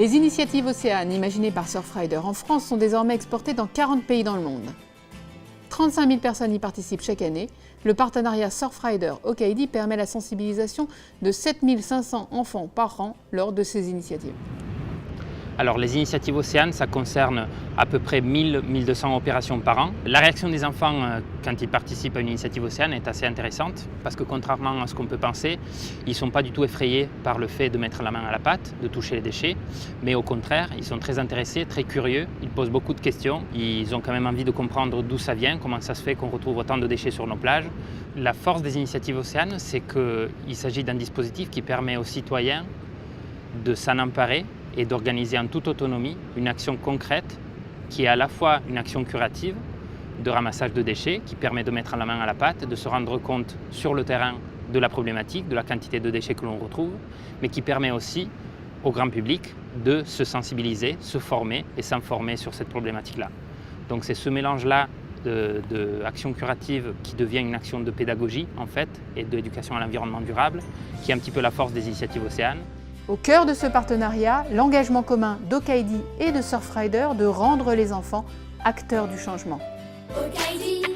Les initiatives Océane imaginées par Surfrider en France sont désormais exportées dans 40 pays dans le monde. 35 000 personnes y participent chaque année. Le partenariat Surfrider-Okaidi permet la sensibilisation de 7 500 enfants par an lors de ces initiatives. Alors les initiatives Océane, ça concerne à peu près 1000-1200 opérations par an. La réaction des enfants quand ils participent à une initiative Océane est assez intéressante parce que contrairement à ce qu'on peut penser, ils ne sont pas du tout effrayés par le fait de mettre la main à la pâte, de toucher les déchets, mais au contraire, ils sont très intéressés, très curieux, ils posent beaucoup de questions, ils ont quand même envie de comprendre d'où ça vient, comment ça se fait qu'on retrouve autant de déchets sur nos plages. La force des initiatives Océane, c'est qu'il s'agit d'un dispositif qui permet aux citoyens de s'en emparer et d'organiser en toute autonomie une action concrète qui est à la fois une action curative de ramassage de déchets qui permet de mettre la main à la pâte, de se rendre compte sur le terrain de la problématique, de la quantité de déchets que l'on retrouve, mais qui permet aussi au grand public de se sensibiliser, se former et s'informer sur cette problématique-là. Donc c'est ce mélange-là d'action curative qui devient une action de pédagogie en fait et d'éducation à l'environnement durable qui est un petit peu la force des initiatives Océane. Au cœur de ce partenariat, l'engagement commun d'Okaidi et de Surfrider de rendre les enfants acteurs du changement. Okaidi.